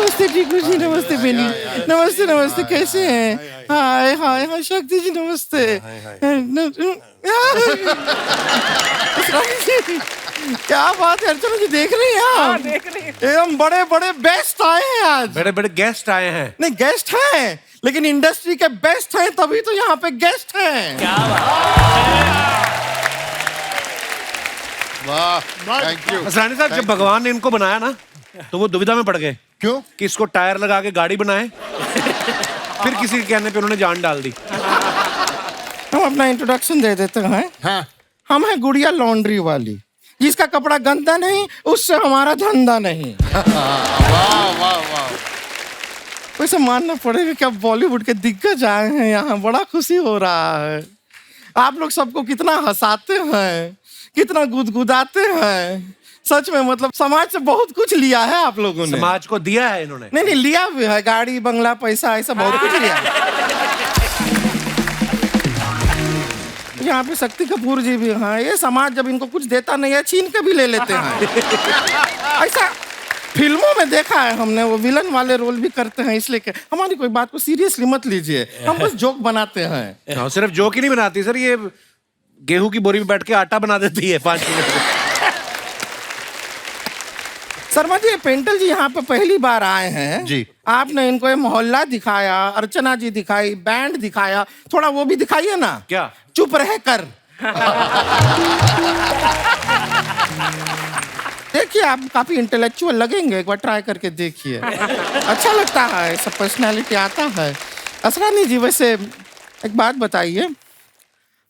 नमस्ते टीकू जी, नमस्ते बेनी, नमस्ते नमस्ते, कैसे हैं? हाय हाय हाय शक्ति जी, नमस्ते। क्या बात है अर्चना जी, देख रही हैं आप? देख रही हूँ। एकदम बड़े बड़े बेस्ट आए हैं आज। बड़े बड़े गेस्ट आए हैं। नहीं गेस्ट हैं, लेकिन इंडस्ट्री के बेस्ट हैं, तभी तो यहाँ पे गेस्ट हैं। क्या बात। वाह, थैंक यू। असरानी साहब, जब भगवान ने इनको बनाया ना तो वो दुविधा में पड़ गए। क्यों? कि इसको टायर लगा के गाड़ी बनाए, फिर किसी के कहने पे उन्होंने जान डाल दी। हम अपना इंट्रोडक्शन दे देते हैं। हाँ। हम हैं गुड़िया लॉन्ड्री वाली, जिसका कपड़ा गंदा नहीं, उससे हमारा धंधा नहीं। वाह वाह वाह। वैसे मानना पड़ेगा कि अब बॉलीवुड के दिग्गज आए हैं यहाँ, बड़ा खुशी हो रहा है। आप लोग सबको कितना हंसाते हैं, कितना गुदगुदाते हैं। सच में मतलब समाज से बहुत कुछ लिया है आप लोगों ने। समाज को दिया है इन्होंने। नहीं लिया भी है, गाड़ी बंगला पैसा ऐसा बहुत कुछ लिया है। यहाँ पे शक्ति कपूर जी भी हैं। ये समाज जब इनको कुछ देता नहीं है, छीन के भी ले लेते हैं। ऐसा फिल्मों में देखा है हमने, वो विलन वाले रोल भी करते हैं। इसलिए कि हमारी कोई बात को सीरियसली मत लीजिए, हम बस जोक बनाते हैं। हाँ, सिर्फ जोक ही नहीं बनाती सर, ये गेहूं की बोरी में बैठ के आटा बना देती है 5 मिनट में। शर्मा जी, पेंटल जी यहाँ पे पहली बार आए हैं जी। आपने इनको ये मोहल्ला दिखाया, अर्चना जी दिखाई, बैंड दिखाया, थोड़ा वो भी दिखाइए ना। क्या? चुप रह कर। देखिए आप काफी इंटेलेक्चुअल लगेंगे, एक बार ट्राई करके देखिए। अच्छा लगता है, सब पर्सनालिटी आता है। असरानी जी, वैसे एक बात बताइए,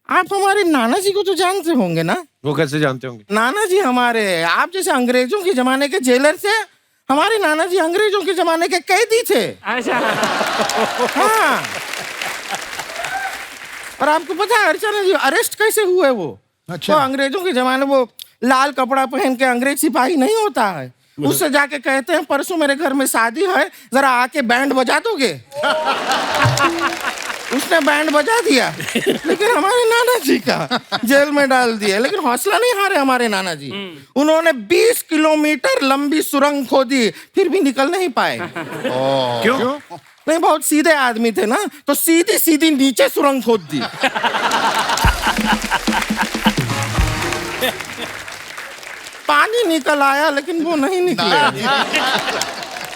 आप हमारे नाना जी को तो जानते होंगे ना? वो कैसे जानते होंगे? नाना जी हमारे, आप जैसे अंग्रेजों के जमाने के जेलर थे, हमारे नाना जी अंग्रेजों के जमाने के कैदी थे। अच्छा। हाँ। और आपको पता है अर्चना जी अरेस्ट कैसे हुए वो? अच्छा। वो अंग्रेजों के जमाने वो लाल कपड़ा पहन के अंग्रेज सिपाही नहीं होता है, उससे जाके कहते हैं परसों मेरे घर में शादी है, जरा आके बैंड बजा दोगे? उसने बैंड बजा दिया, लेकिन हमारे नाना जी का जेल में डाल दिया। लेकिन हौसला नहीं हारे हमारे नाना जी, उन्होंने 20 किलोमीटर लंबी सुरंग खोदी, फिर भी निकल नहीं पाए। क्यों? नहीं, बहुत सीधे आदमी थे ना, तो सीधी सीधी नीचे सुरंग खोद दी। पानी निकल आया, लेकिन वो नहीं निकले।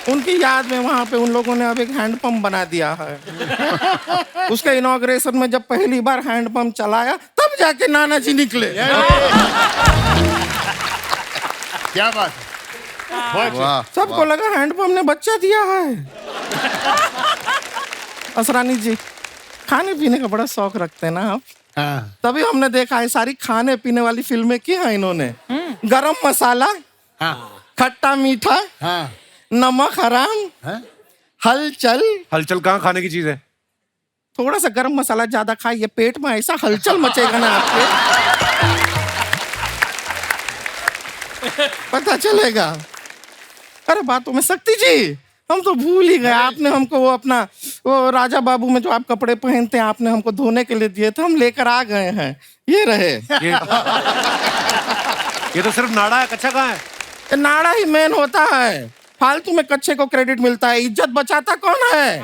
उनकी याद में वहां पे उन लोगों ने अब एक हैंडपंप बना दिया है। उसके इनॉग्रेशन में जब पहली बार हैंडपंप चलाया, तब जाके नाना जी निकले। क्या बात है। वाह। सबको लगा हैंडपंप ने बच्चा दिया है। असरानी जी, खाने पीने का बड़ा शौक रखते हैं ना आप? हाँ। तभी हमने देखा है सारी खाने पीने वाली फिल्में की हैं इन्होंने। गरम मसाला, हाँ। खट्टा मीठा, हाँ। नमक हराम, हाँ? हलचल। हलचल कहाँ खाने की चीज है? थोड़ा सा गरम मसाला ज्यादा खाइए, पेट में ऐसा हलचल मचेगा ना आपके, पता चलेगा। अरे बातों में शक्ति जी, हम तो भूल ही गए। आपने हमको वो अपना वो राजा बाबू में जो आप कपड़े पहनते हैं, आपने हमको धोने के लिए दिए थे, हम लेकर आ गए हैं। ये रहे। ये तो सिर्फ नाड़ा है, कच्चा कहाँ है? ये नाड़ा ही मेन होता है, फालतू में कच्चे को क्रेडिट मिलता है। इज्जत बचाता कौन है?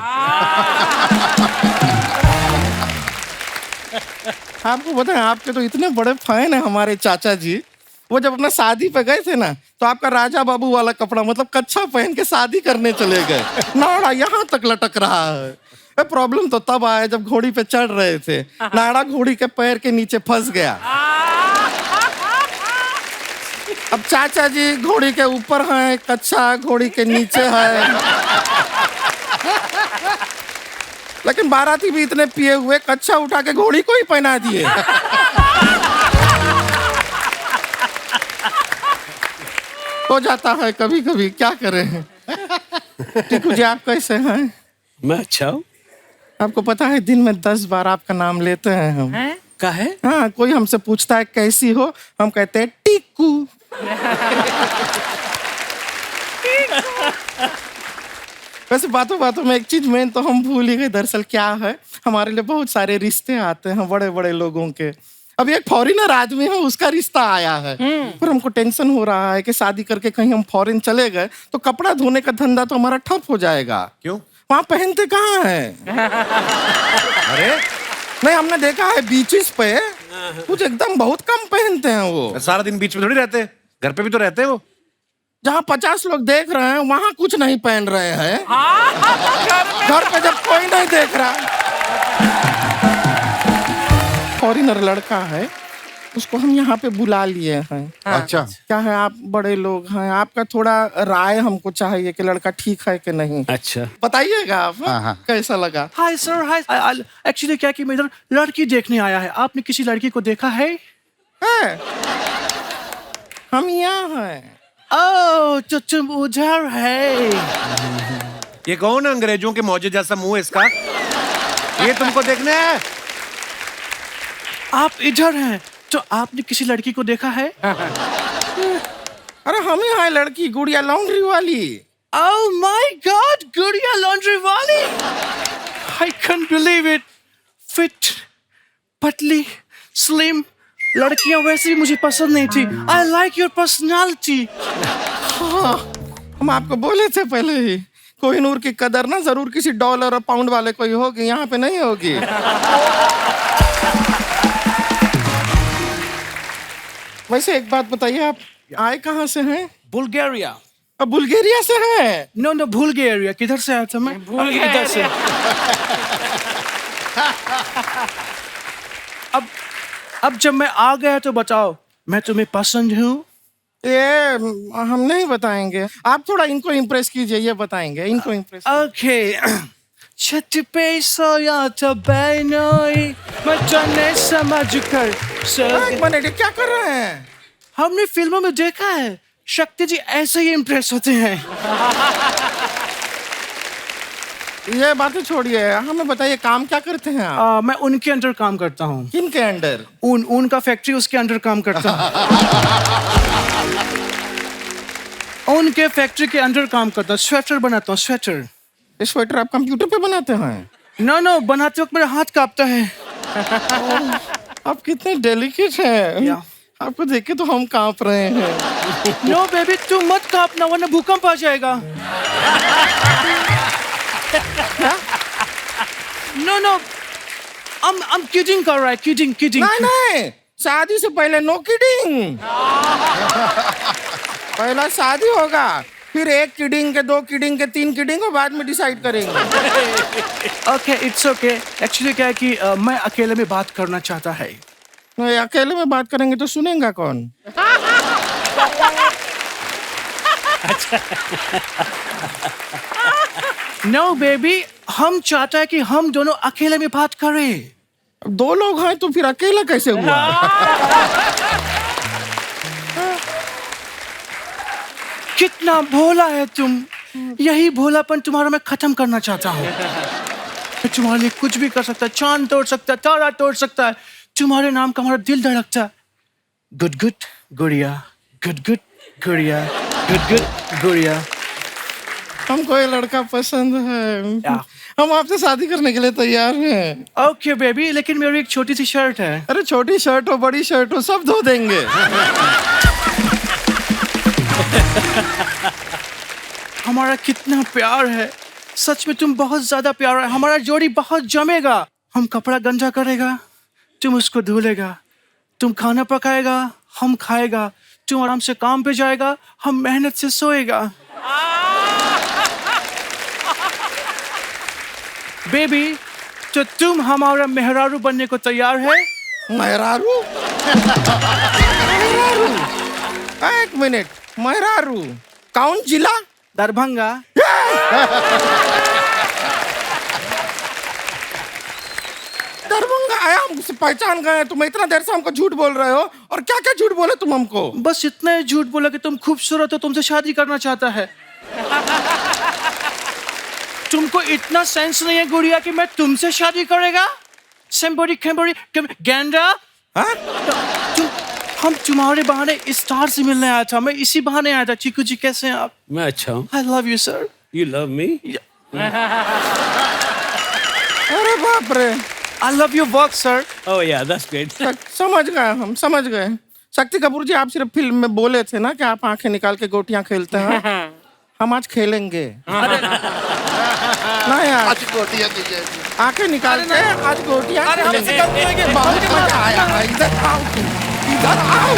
आपको पता है, आपके तो इतने बड़े फैन है हमारे चाचा जी। वो जब अपना शादी पे गए थे ना, तो आपका राजा बाबू वाला कपड़ा मतलब कच्छा पहन के शादी करने चले गए। नाड़ा यहाँ तक लटक रहा है। प्रॉब्लम तो तब आया जब घोड़ी पे चढ़ रहे थे, नाड़ा घोड़ी के पैर के नीचे फंस गया। अब चाचा जी घोड़ी के ऊपर हैं, कच्छा घोड़ी के नीचे है। लेकिन बाराती भी इतने पिए हुए, कच्छा उठा के घोड़ी को ही पहना दिए। हो जाता है कभी कभी, क्या करें। टीकू जी, आप कैसे हैं? मैं अच्छा हूँ। आपको पता है दिन में 10 बार आपका नाम लेते हैं हम। का है? हाँ, कोई हमसे पूछता है कैसी हो, हम कहते हैं टीकू। वैसे बातों बातों में एक चीज मेन तो हम भूल ही गए। दरअसल क्या है, हमारे लिए बहुत सारे रिश्ते आते हैं बड़े बड़े लोगों के। अभी एक फॉरेनर आदमी है, उसका रिश्ता आया है, पर हमको टेंशन हो रहा है कि शादी करके कहीं हम फॉरेन चले गए तो कपड़ा धोने का धंधा तो हमारा ठप हो जाएगा। क्यों? वहां पहनते कहाँ है? अरे नहीं, हमने देखा है बीचेस पे कुछ एकदम बहुत कम पहनते हैं वो। सारा दिन बीच में थोड़ी रहते, घर पे भी तो रहते हैं वो। जहाँ 50 लोग देख रहे हैं वहां कुछ नहीं पहन रहे हैं। घर पे जब कोई नहीं देख रहा। फॉरेनर लड़का है, उसको हम यहाँ पे बुला लिए हैं। अच्छा। क्या है, आप बड़े लोग हैं, आपका थोड़ा राय हमको चाहिए कि लड़का ठीक है कि नहीं। अच्छा, बताइएगा आप हाँ। कैसा लगा। हाय सर, हाय। एक्चुअली क्या कि मैं इधर लड़की देखने आया है। आपने किसी लड़की को देखा है? है? हम यहाँ हैं। ओह, तो तुम उधर है। ये कौन है? अंग्रेजों के मौजे जैसा मुंह है इसका। ये तुमको देखना है? आप इधर हैं, तो आपने किसी लड़की को देखा है? अरे हम ही हैं, लड़की गुड़िया लॉन्ड्री वाली। ओह माय गॉड, गुड़िया लॉन्ड्री वाली। I can't believe it. Fit, पतली, स्लिम लड़कियां वैसे भी मुझे पसंद नहीं थी। I like your personality. हाँ, हम आपको बोले थे पहले ही, कोहिनूर की कदर ना जरूर किसी डॉलर और पाउंड वाले को ही होगी, यहाँ पे नहीं होगी। वैसे एक बात बताइए, आप आए कहाँ से हैं? बुल्गारिया। अब बुल्गारिया से हैं? नो नो, भूल गए एरिया। किधर से आया था मैं? इधर से। अब जब मैं आ गया तो बताओ, मैं तुम्हें पसंद हूँ? ये हम नहीं बताएंगे, आप थोड़ा इनको इम्प्रेस कीजिए, ये बताएंगे, इनको इम्प्रेस। ओके। छत पे सोया था बहनोई, मचाने समझ कर एक मिनट, ये क्या कर रहे हैं? हमने फिल्मों में देखा है, शक्ति जी ऐसे ही इम्प्रेस होते हैं। ये बातें छोड़िए, हमें बताइए काम क्या करते हैं आप? मैं उनके अंडर काम करता हूँ। किनके अंडर? उनका फैक्ट्री, उसके अंडर काम करता हूँ। उनके फैक्ट्री के अंडर काम करता हूँ। स्वेटर बनाता हूँ, स्वेटर। ये स्वेटर आप कंप्यूटर पे बनाते हैं? नो नो, बनाते वक्त मेरा हाथ कांपता है। आप कितने डेलिकेट हैं। या। आपको देख के तो हम कांप रहे हैं। नो बेबी, तू मत कांपना वरना भूकंप आ जाएगा। नो नो, I'm kidding कर रहा है, kidding। नहीं नहीं, शादी से पहले नो किडिंग। पहला शादी होगा, फिर 1 किडिंग के 2 किडिंग के 3 किडिंग और बाद में डिसाइड करेंगे। Okay, it's okay. एक्चुअली क्या है कि मैं अकेले में बात करना चाहता है। नहीं, अकेले में बात करेंगे तो सुनेगा कौन? नो बेबी, हम चाहता है कि हम दोनों अकेले में बात करें। अब 2 लोग हैं तो फिर अकेला कैसे हुआ? कितना भोला है तुम। यही भोलापन तुम्हारा मैं खत्म करना चाहता हूँ। मैं तुम्हारे लिए कुछ भी कर सकता है, चांद तोड़ सकता है, तारा तोड़ सकता है। तुम्हारे नाम का हमारा दिल धड़कता है। गुड गुड गुड़िया, गुड गुड गुड़िया, गुड गुड गुड़िया। हमको ये लड़का पसंद है, हम आपसे शादी करने के लिए तैयार हैं। ओके बेबी, लेकिन मेरी एक छोटी सी शर्ट है। अरे छोटी शर्ट हो बड़ी शर्ट हो सब धो देंगे। हमारा कितना प्यार है, सच में तुम बहुत ज्यादा प्यार है। हमारा जोड़ी बहुत जमेगा। हम कपड़ा गंजा करेगा, तुम उसको धुलेगा। तुम खाना पकाएगा, हम खाएगा। तुम आराम से काम पे जाएगा, हम मेहनत से सोएगा। बेबी, तो तुम हमारा मेहरारू बनने को तैयार है? मेहरारू? मेहरारू? एक मिनट, मेहरारू कौन जिला? दरभंगा। दरभंगा आया, हमसे पहचान गए। तुम इतना देर से हमको झूठ बोल रहे हो, और क्या क्या झूठ बोले तुम हमको? बस इतना ही झूठ बोला कि तुम खूबसूरत हो, तुमसे शादी करना चाहता है। तुमको इतना सेंस नहीं है गुड़िया कि मैं तुमसे शादी करेगा? सेम्बोरी खेम्बोरी गेंडा। हाँ? हम तुम्हारे बहाने स्टार से मिलने आया था। मैं इसी बहाने आया था। चीकू जी कैसे हैं आप? मैं अच्छा हूँ। I love you sir. You love me? अरे बाप रे, I love your work, sir. Oh yeah, that's great. समझ गए, हम समझ गए। शक्ति कपूर जी, आप सिर्फ फिल्म में बोले थे ना कि आप आंखें निकाल के गोटियां खेलते हैं। हम आज खेलेंगे। नहीं यार, आज गोटियां दीजिए। आंखें निकाल के आज गोटियां अरे हम खेलेंगे। सिखा देंगे। बहुत मजा आया है। इधर आओ तुम, इधर आओ।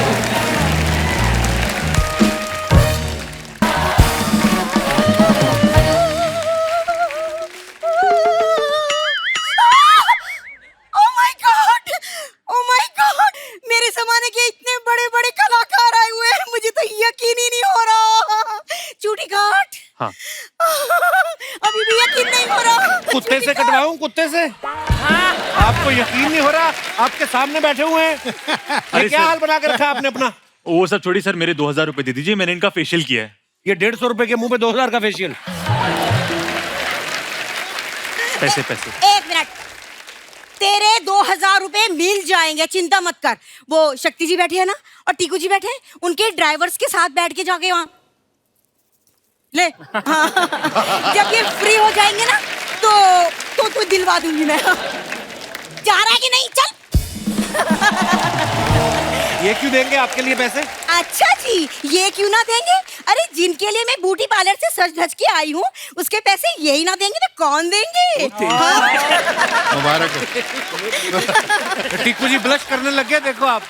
Oh my God! Oh my God! मेरे जमाने के इतने बड़े बड़े कलाकार आए हुए हैं, मुझे तो यकीन ही नहीं हो रहा। चूटी काट। हाँ। अभी भी यकीन नहीं हो रहा। कुत्ते से कटवाऊं, कुत्ते से? आपको यकीन नहीं हो रहा? आपके सामने बैठे हुए हैं। ये क्या हाल बना के रखा आपने अपना? वो सब छोड़ी सर, मेरे 2000 रुपए दे दीजिए, मैंने इनका फेशियल किया है। ये 150 रुपए के मुंह पे 2000 का फेशियल। पैसे पैसे। एक मिनट, तेरे 2000 रुपए मिल जाएंगे, चिंता मत कर। वो शक्ति जी बैठी है ना, और टीकू जी बैठे हैं, उनके ड्राइवर्स के साथ बैठ के जाके वहां ले। हाँ। जब ये फ्री हो जाएंगे ना, तो दिलवा दूंगी मैं। जा रहा है कि नहीं? चल। ये क्यों देंगे आपके लिए पैसे? अच्छा जी, ये क्यों ना देंगे? अरे जिनके लिए मैं ब्यूटी पार्लर से सज धज के आई हूँ, उसके पैसे यही ना देंगे तो कौन देंगे? हाँ? मुबारक हो। टीकू जी ब्लश करने लग गए, देखो आप।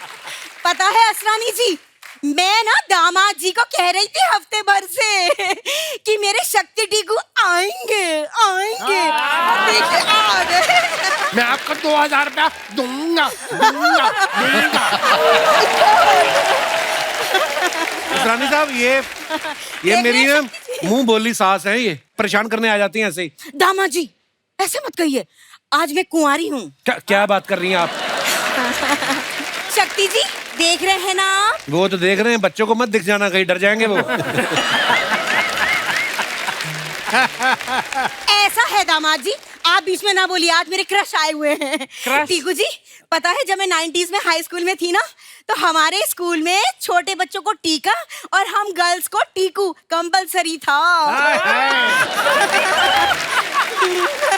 पता है असरानी जी, मैं ना दामाद जी को कह रही थी हफ्ते भर से कि मेरे शक्ति टीकू आएंगे आएंगे। देखिए आ गए। मैं आपको 2000 रुपया दूंगा दूंगा दूंगा। रानी साहब, ये मेरी ना मुंह बोली सास है, ये परेशान करने आ जाती हैं ऐसे ही। दामाद जी ऐसे मत कहिए, आज मैं कुंवारी हूँ। क्या बात कर रही हैं आप? शक्ति जी देख रहे हैं ना आप? वो तो देख रहे हैं, बच्चों को मत दिख जाना, कहीं डर जाएंगे वो। ऐसा है दामाद जी, आप बीच में ना बोलिए, आज मेरे क्रश आए हुए हैं। टीकू जी, पता है जब मैं 90s में हाई स्कूल में थी ना, तो हमारे स्कूल में छोटे बच्चों को टीका और हम गर्ल्स को टीकू कंपलसरी था।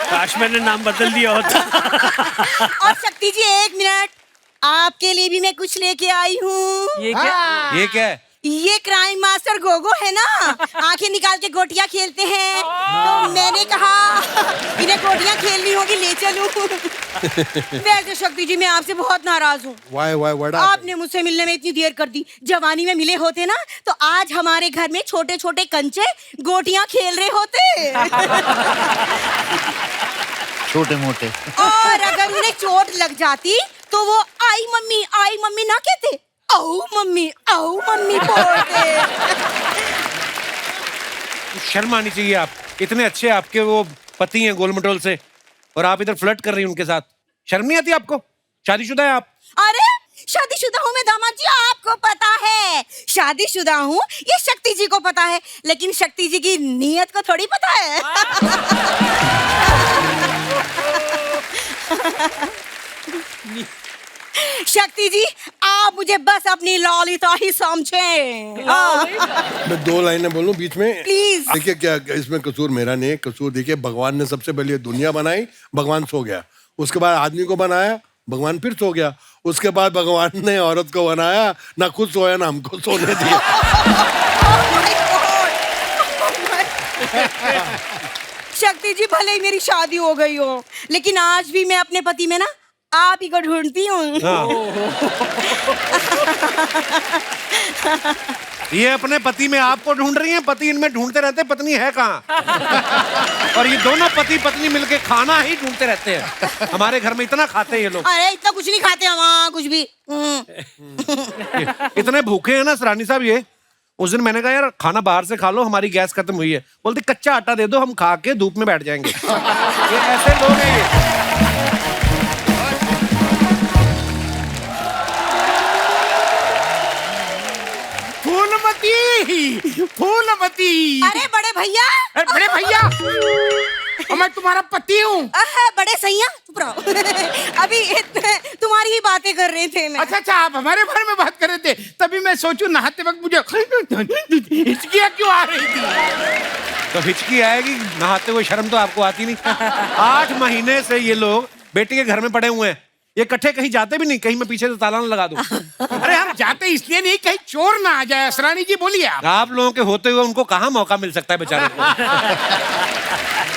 काश मैंने नाम बदल दिया होता। और शक्ति जी एक मिनट, आपके लिए भी मैं कुछ लेके आई हूँ। ये क्या है? ये क्राइम मास्टर गोगो है ना, आंखें निकाल के गोटियां खेलते हैं, तो मैंने कहा इन्हें गोटियां खेलनी होगी, ले चलूं। वैसे शक्ति जी मैं आपसे बहुत नाराज हूँ। आपने मुझसे मिलने में इतनी देर कर दी। जवानी में मिले होते ना, तो आज हमारे घर में छोटे छोटे कंचे गोटियां खेल रहे होते। छोटे मोटे। और अगर उन्हें चोट लग जाती तो वो आई मम्मी ना कहते, आओ मम्मी बोलते। शर्म आनी चाहिए आप, इतने अच्छे आपके वो पति हैं गोल मटोल से, और आप इधर फ्लर्ट कर रही हैं उनके साथ। शर्म नहीं आती आपको? शादीशुदा है आप? अरे शादीशुदा हूँ मैं दामाद जी, आपको पता है शादीशुदा हूँ, ये शक्ति जी को पता है, लेकिन शक्ति जी की नीयत को थोड़ी पता है। शक्ति जी आप मुझे बस अपनी ललिता ही समझें। मैं 2 लाइनें बोलूं बीच में? प्लीज। देखिए, क्या इसमें कसूर मेरा नहीं है, कसूर देखिए भगवान ने सबसे पहले दुनिया बनाई, भगवान सो गया, उसके बाद आदमी को बनाया, भगवान फिर सो गया, उसके बाद भगवान ने औरत को बनाया, ना खुद सोया ना हमको सोने दिया। शक्ति जी भले ही मेरी शादी हो गई हो, लेकिन आज भी मैं अपने पति में ना आप ही को ढूंढती हूँ। ये अपने पति में आपको ढूंढ रही हैं, पति इनमें ढूंढते रहते, पत्नी है कहाँ? और ये दोनों पति पत्नी मिलके खाना ही ढूंढते रहते हैं। हमारे घर में इतना खाते हैं ये लोग। अरे इतना कुछ नहीं खाते हम, कुछ भी। इतने भूखे हैं ना सरानी साहब ये। उस दिन मैंने कहा यार खाना बाहर से खा लो, हमारी गैस खत्म हुई है। बोलते कच्चा आटा दे दो, हम खा के धूप में बैठ जाएंगे। ये ऐसे लोग हैं ये। फूलमती। अरे बड़े भैया। बड़े भैया, मैं तुम्हारा पति हूँ। बड़े सैया चुप रहो। अभी तुम्हारी ही बातें कर रहे थे मैं। अच्छा, आप हमारे बारे में बात कर रहे थे, तभी मैं सोचूं नहाते वक्त मुझे हिचकियाँ क्यों आ रही थी। तो हिचकी आएगी नहाते हुए, शर्म तो आपको आती नहीं। 8 महीने से ये लोग बेटी के घर में पड़े हुए हैं, ये इकट्ठे कहीं जाते भी नहीं, कहीं मैं पीछे से ताला न लगा दूं। अरे हम जाते इसलिए नहीं कहीं चोर ना आ जाए। असरानी जी बोलिए आप। आप लोगों के होते हुए उनको कहाँ मौका मिल सकता है बेचारे को।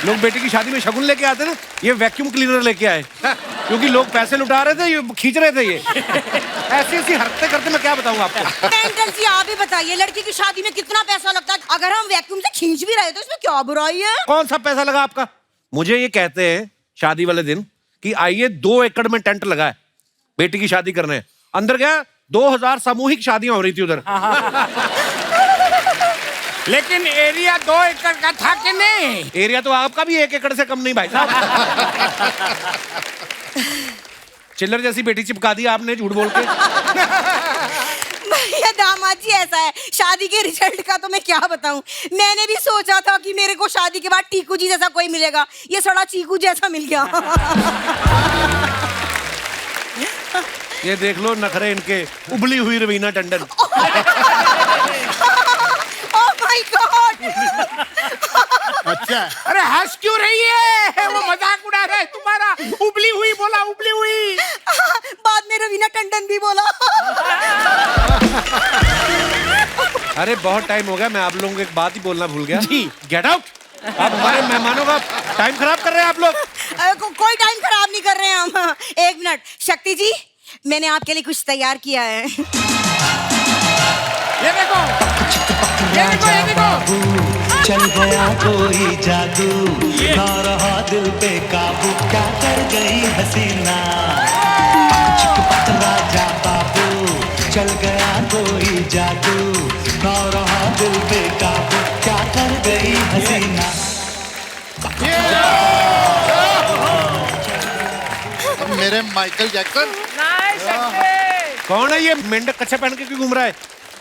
लोग बेटी की शादी में शगुन लेके आते ना, ये वैक्यूम क्लीनर लेके आए, क्योंकि लोग पैसे लुटा रहे थे, ये खींच रहे थे। ये ऐसी ऐसी हरकतें करते, मैं क्या बताऊं आपको। अंकल जी आप ही बताइए, लड़की की शादी में कितना पैसा लगता है? अगर हम वैक्यूम से खींच भी रहे तो इसमें क्या बुराई है? कौन सा पैसा लगा आपका? मुझे ये कहते हैं शादी वाले दिन कि आइए 2 एकड़ में टेंट लगा है, बेटी की शादी करने। अंदर गया, 2000 सामूहिक शादियां हो रही थी उधर। लेकिन एरिया 2 एकड़ का था कि नहीं? एरिया तो आपका भी 1 एकड़ से कम नहीं भाई साहब। चिल्लर जैसी बेटी चिपका दी आपने झूठ बोल के। भैया दामाद जी ऐसा है, शादी के रिजल्ट का तो मैं क्या बताऊं। मैंने भी सोचा था कि मेरे को शादी के बाद टीकू जी जैसा कोई मिलेगा, ये सड़ा चीकू जैसा मिल गया। ये देख लो नखरे इनके, उबली हुई Raveena Tandon. Oh my God. अच्छा, अरे हंस क्यों रही है? वो मजाक उड़ा रहा है तुम्हारा। उबली हुई बोला, उबली हुई। बाद में रवीना टंडन भी बोला। अरे बहुत टाइम हो गया, मैं आप लोगों को एक बात ही बोलना भूल गया। जी। Get out. आप हमारे मेहमानों का टाइम खराब कर रहे हैं आप लोग। कोई टाइम खराब नहीं कर रहे हैं हम। 1 मिनट, शक्ति जी मैंने आपके लिए कुछ तैयार किया है। ये देखो, ये देखो, ये देखो। चल गया कोई जादू, ना रहा दिल पे काबू, क्या कर गई हसीना। चिकपक राजा बाबू, चल गया कोई जादू, ना रहा दिल पे काबू, क्या कर गई हसीना। मेरे माइकल जैक्सन। कौन है ये मेंढक कच्छा पहन के क्यों घूम रहा है?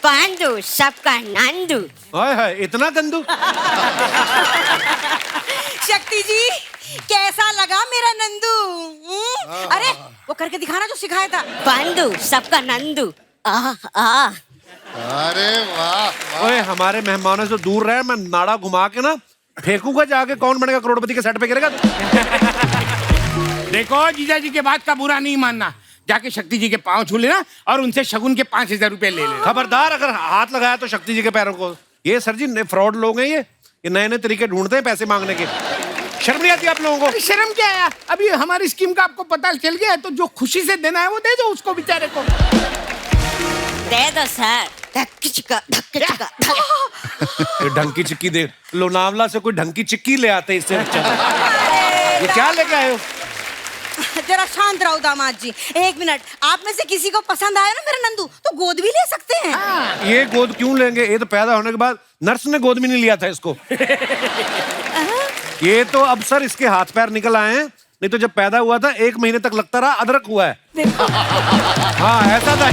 पांडु सबका नंदू। ओए हाय, इतना गंदू। शक्ति जी कैसा लगा मेरा नंदू? अरे वो करके दिखाना जो सिखाया था। पांडु सबका नंदू। अरे वाह। ओए हमारे मेहमानों से दूर रहे, मैं नाड़ा घुमा के ना फेंकूंगा, जाके कौन बनेगा करोड़पति के सेट पे गिरेगा। देखो जीजा जी के बात का बुरा नहीं मानना, जाके शक्ति जी के पांव छू लेना और उनसे शगुन के 5000 रुपए ले लेना। खबरदार अगर हाथ लगाया तो शक्ति जी के पैरों को। ये सर जी फ्रॉड लोग हैं, ये नए नए तरीके ढूंढते हैं पैसे मांगने के। शर्म नहीं आती आप लोगों को? शर्म क्या है? अभी हमारी स्कीम का आपको पता चल गया है, तो जो खुशी से देना है वो दे दो उसको बेचारे को। दे दो सर। ये ढंकी चिक्की दे, लोनावला से कोई ढंकी चिक्की ले आते इससे अच्छा। ये क्या लेके आए हो? जरा शांत रहो दामाद जी। 1 मिनट, आप में से किसी को पसंद आया ना मेरा नंदू तो गोद भी ले सकते हैं। ये गोद क्यों लेंगे? ये तो पैदा होने के बाद नर्स ने गोद भी नहीं लिया था इसको। ये तो अब सर इसके हाथ पैर निकल आए हैं, नहीं तो जब पैदा हुआ था 1 महीने तक लगता रहा अदरक हुआ है। हाँ ऐसा था।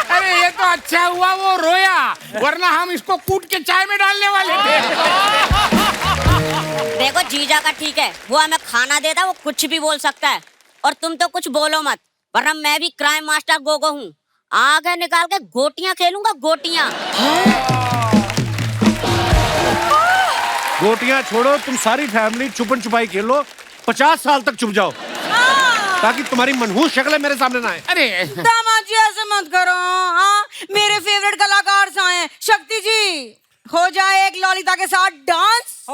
अरे ये तो अच्छा हुआ वो रोया, वरना हम इसको कूट के चाय में डालने वाले थे। देखो जीजा का ठीक है, वो हमें खाना देता, वो कुछ भी बोल सकता है, और तुम तो कुछ बोलो मत, वरना मैं भी क्राइम मास्टर गोगो हूँ। आगे निकाल के गोटियां खेलूंगा, गोटियां। गोटियां छोड़ो, तुम सारी फैमिली छुपन छुपाई खेलो, 50 साल तक छुप जाओ, ताकि तुम्हारी मनहूस शक्ल मेरे सामने ना आए। अरे दामाद जी ऐसे मत करो। हाँ मेरे फेवरेट कलाकार आए, शक्ति जी हो जाए एक ललिता के साथ डांस।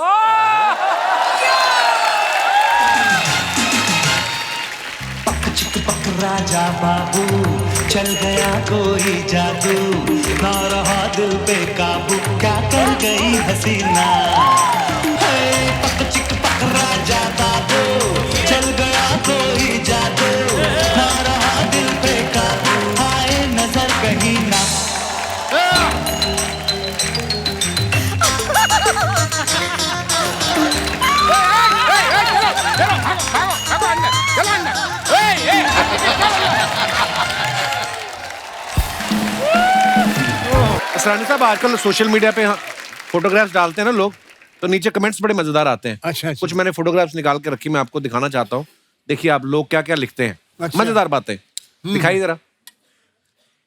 पक चिक पक राजा बाबू, चल गया कोई जादू, ना रहा दिल पे काबू, क्या कर गई हसीना। पक चिक पक राजा बाबू, चल गया कोई जादू, ना रहा दिल पे काबू, आए नजर कहीं ना। असरानी साहब आजकल सोशल मीडिया पे फोटोग्राफ्स डालते हैं ना लोग, तो नीचे कमेंट्स बड़े मजेदार आते हैं। अच्छा। कुछ मैंने फोटोग्राफ्स निकाल के रखी, मैं आपको दिखाना चाहता हूँ। देखिए आप लोग क्या क्या लिखते हैं। अच्छा। मजेदार बातें दिखाइए जरा।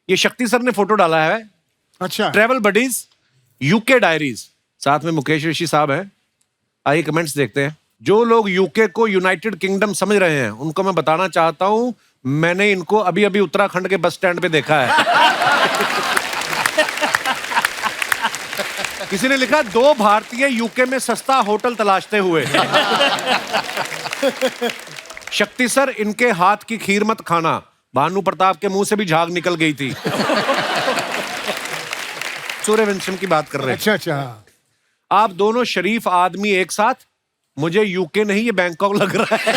ये शक्ति सर ने फोटो डाला है। अच्छा। ट्रेवल बडीज यूके डायरीज, साथ में मुकेश ऋषि साहब हैं। आइए कमेंट्स देखते हैं। जो लोग यूके को यूनाइटेड किंगडम समझ रहे हैं उनको मैं बताना चाहता हूं, मैंने इनको अभी अभी उत्तराखंड के बस स्टैंड पे देखा है। किसी ने लिखा 2 भारतीय यूके में सस्ता होटल तलाशते हुए। शक्ति सर, इनके हाथ की खीर मत खाना, भानु प्रताप के मुंह से भी झाग निकल गई थी। सूर्यवंशम की बात कर रहे हैं। अच्छा अच्छा, आप दोनों शरीफ आदमी एक साथ, मुझे यूके नहीं ये बैंकॉक लग रहा है।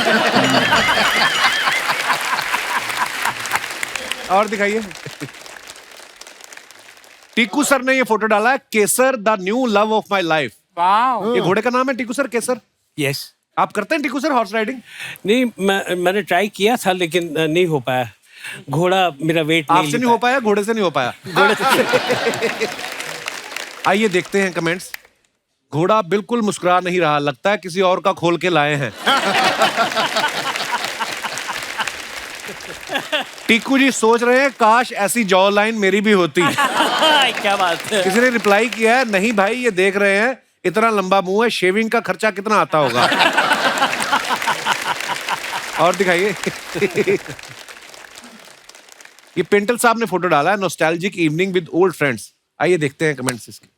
और दिखाइए। टीकू सर ने ये फोटो डाला है, Kesar the new love of my life. ये घोड़े का नाम है टीकू सर, केसर। यस। आप करते हैं टीकू सर हॉर्स राइडिंग? नहीं, मैंने ट्राई किया था लेकिन नहीं हो पाया। घोड़ा मेरा वेट आपसे नहीं हो पाया, घोड़े से नहीं हो पाया। आइए देखते हैं कमेंट्स। घोड़ा बिल्कुल मुस्कुरा नहीं रहा, लगता है किसी और का खोल के लाए हैं। टीकू जी सोच रहे हैं काश ऐसी जॉ लाइन मेरी भी होती। क्या बात है। किसी ने रिप्लाई किया है, नहीं भाई ये देख रहे हैं इतना लंबा मुंह है, शेविंग का खर्चा कितना आता होगा। और दिखाइए। ये पेंटल साहब ने फोटो डाला है, nostalgic evening with old friends. आइए देखते हैं कमेंट्स इसके।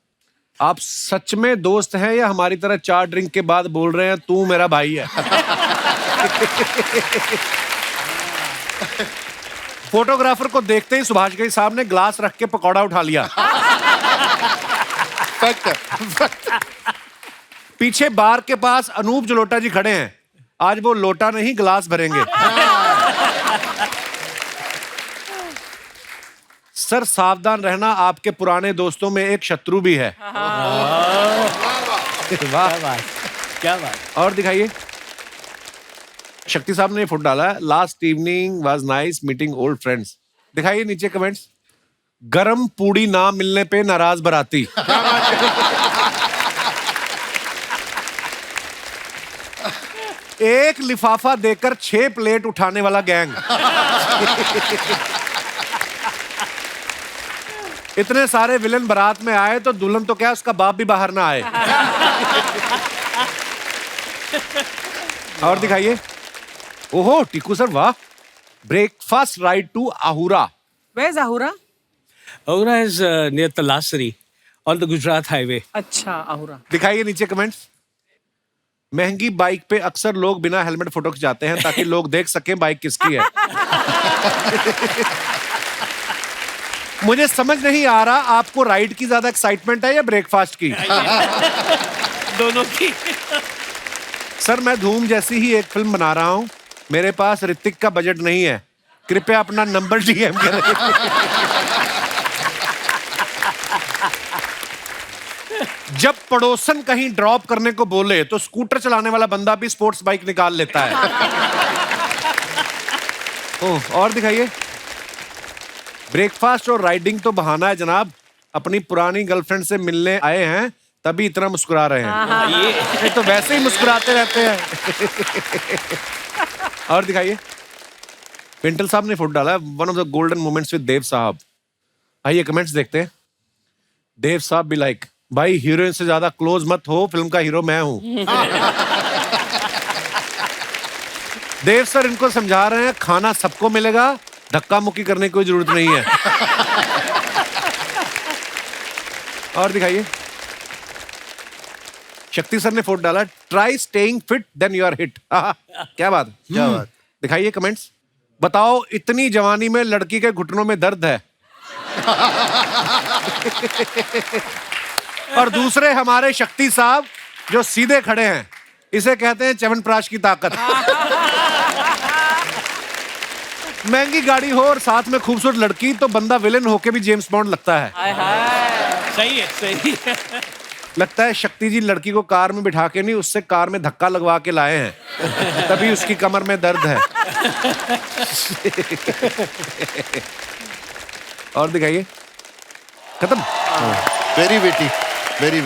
आप सच में दोस्त हैं या हमारी तरह 4 ड्रिंक के बाद बोल रहे हैं तू मेरा भाई है? फोटोग्राफर को देखते ही सुभाष घई साहब ने ग्लास रख के पकौड़ा उठा लिया। पीछे बार के पास अनूप जलोटा जी खड़े हैं, आज वो लोटा नहीं गिलास भरेंगे। सर सावधान रहना, आपके पुराने दोस्तों में एक शत्रु भी है। वाह, क्या बात। और दिखाइए। शक्ति साहब ने फोटो डाला है, last evening was nice meeting old friends. दिखाइए नीचे कमेंट्स। गरम पूड़ी ना मिलने पे नाराज बराती। एक लिफाफा देकर 6 प्लेट उठाने वाला गैंग। इतने सारे विलन बारात में आए तो दुल्हन तो क्या उसका बाप भी बाहर ना आए। और दिखाइए। ओहो टीकू सर वाह, breakfast ride to Ahura. Where's Ahura? Ahura is near Talasari on the Gujarat highway. अच्छा, Ahura. दिखाइए नीचे कमेंट्स। महंगी बाइक पे अक्सर लोग बिना हेलमेट फोटो खिंचाते हैं ताकि लोग देख सकें बाइक किसकी है। मुझे समझ नहीं आ रहा आपको राइड की ज्यादा एक्साइटमेंट है या ब्रेकफास्ट की? दोनों की। सर मैं धूम जैसी ही एक फिल्म बना रहा हूं, मेरे पास ऋतिक का बजट नहीं है, कृपया अपना नंबर डीएम करें। जब पड़ोसन कहीं ड्रॉप करने को बोले तो स्कूटर चलाने वाला बंदा भी स्पोर्ट्स बाइक निकाल लेता है। ओह, और दिखाइए। ब्रेकफास्ट और राइडिंग तो बहाना है जनाब, अपनी पुरानी गर्लफ्रेंड से मिलने आए हैं तभी इतना मुस्कुरा रहे हैं। ये तो वैसे ही मुस्कुराते रहते हैं। और दिखाइए। पिंटल साहब ने फोटो डाला है, one of the golden moments with Dev sahab. आइए कमेंट्स देखते हैं। देव साहब भी लाइक, भाई हीरोइन से ज्यादा क्लोज मत हो, फिल्म का हीरो मैं हूं। देव सर इनको समझा रहे हैं खाना सबको मिलेगा, धक्का मुक्की करने की कोई जरूरत नहीं है। और दिखाइए। शक्ति सर ने फोटो डाला, try staying fit then you are hit. क्या बात, क्या बात। दिखाइए कमेंट्स। बताओ इतनी जवानी में लड़की के घुटनों में दर्द है। और दूसरे हमारे शक्ति साहब जो सीधे खड़े हैं, इसे कहते हैं च्यवनप्राश की ताकत। महंगी गाड़ी हो और साथ में खूबसूरत लड़की तो बंदा विलेन होके भी जेम्स बॉन्ड लगता है। सही है, सही है। लगता है शक्ति जी लड़की को कार में बिठा के नहीं, उससे कार में धक्का लगवा के लाए हैं, तभी उसकी कमर में दर्द है। और दिखाइए। खत्म। वेरी वेटी, वेरी